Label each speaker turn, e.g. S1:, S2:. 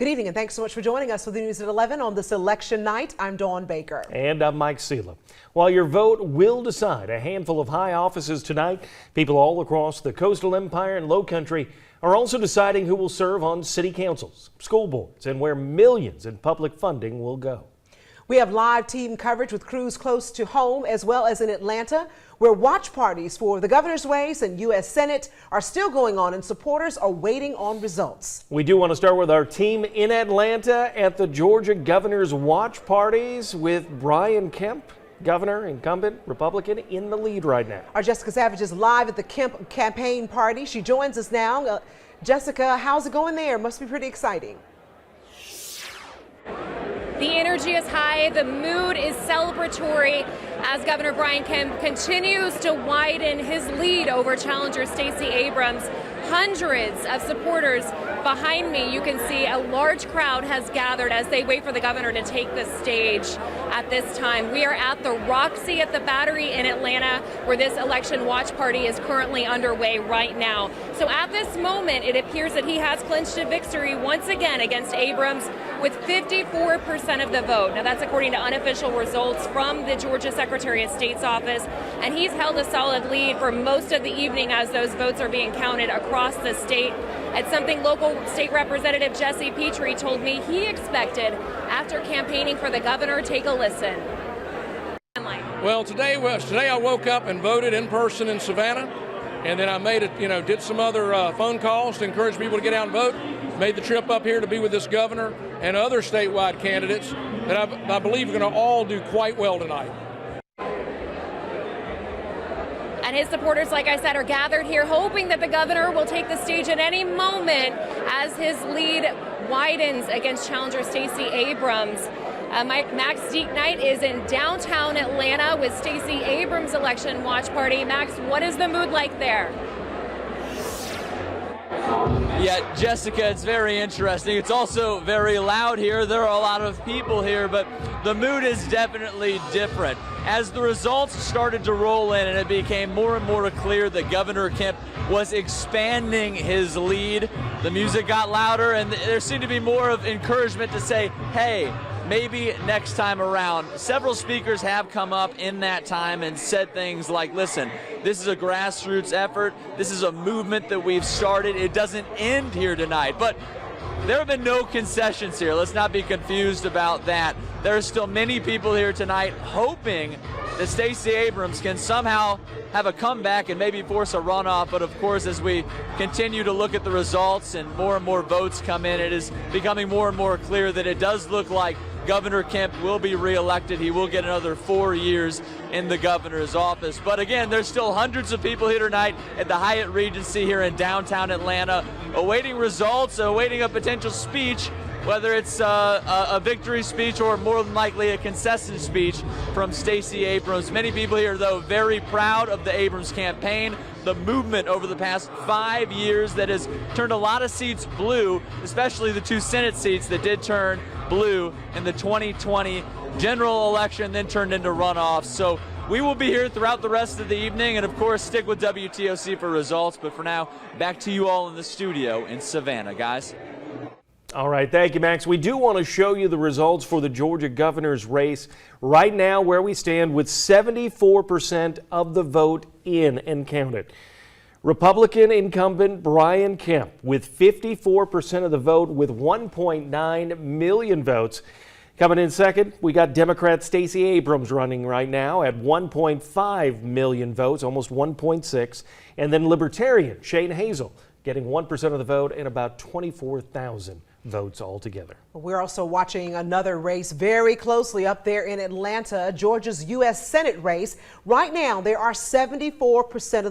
S1: Good evening and thanks so much for joining us for the news at 11 on this election night. I'm Dawn Baker.
S2: And I'm Mike Seela. While your vote will decide a handful of high offices tonight, people all across the coastal empire and low country are also deciding who will serve on city councils, school boards, and where millions in public funding will go.
S1: We have live team coverage with crews close to home as well as in Atlanta, where watch parties for the governor's race and U.S. Senate are still going on and supporters are waiting on results.
S2: We do want to start with our team in Atlanta at the Georgia governor's watch parties with Brian Kemp, governor, incumbent, Republican, in the lead right now.
S1: Our Jessica Savage is live at the Kemp campaign party. She joins us now. Jessica, how's it going there? Must be pretty exciting.
S3: The energy is high, the mood is celebratory as Governor Brian Kemp continues to widen his lead over challenger Stacey Abrams. Hundreds of supporters behind me. You can see a large crowd has gathered as they wait for the governor to take the stage at this time. We are at the Roxy at the Battery in Atlanta, where this election watch party is currently underway right now. So at this moment, it appears that he has clinched a victory once again against Abrams with 54% of the vote. Now that's according to unofficial results from the Georgia Secretary of State's office, and he's held a solid lead for most of the evening as those votes are being counted across the state. It's something local state representative Jesse Petrie told me he expected after campaigning for the governor. Take a listen.
S4: Well, today I woke up and voted in person in Savannah, and then I made it, did some other phone calls to encourage people to get out and vote. Made the trip up here to be with this governor and other statewide candidates that I believe are going to all do quite well tonight.
S3: And his supporters, like I said, are gathered here hoping that the governor will take the stage at any moment as his lead widens against challenger Stacey Abrams. Max Deke Knight is in downtown Atlanta with Stacey Abrams' election watch party. Max, what is the mood like there?
S5: Yeah, Jessica, it's very interesting. It's also very loud here. There are a lot of people here, but the mood is definitely different. As the results started to roll in and it became more and more clear that Governor Kemp was expanding his lead, the music got louder and there seemed to be more of encouragement to say, hey, maybe next time around. Several speakers have come up in that time and said things like, listen, this is a grassroots effort. This is a movement that we've started. It doesn't end here tonight. But there have been no concessions here. Let's not be confused about that. There are still many people here tonight hoping that Stacey Abrams can somehow have a comeback and maybe force a runoff. But of course, as we continue to look at the results and more votes come in, it is becoming more and more clear that it does look like Governor Kemp will be reelected. He will get another 4 years in the governor's office. But again, there's still hundreds of people here tonight at the Hyatt Regency here in downtown Atlanta, awaiting results, awaiting a potential speech, whether it's a victory speech or more than likely a concession speech from Stacey Abrams. Many people here, though, very proud of the Abrams campaign, the movement over the past 5 years that has turned a lot of seats blue, especially the 2 Senate seats that did turn blue in the 2020 general election, then turned into runoffs. So we will be here throughout the rest of the evening and, of course, stick with WTOC for results. But for now, back to you all in the studio in Savannah, guys.
S2: All right, thank you, Max. We do want to show you the results for the Georgia governor's race right now, where we stand with 74% of the vote in and counted. Republican incumbent Brian Kemp with 54% of the vote with 1.9 million votes. Coming in second, we got Democrat Stacey Abrams running right now at 1.5 million votes, almost 1.6. And then Libertarian Shane Hazel getting 1% of the vote and about 24,000 votes altogether.
S1: We're also watching another race very closely up there in Atlanta, Georgia's U.S. Senate race. Right now, there are 74% of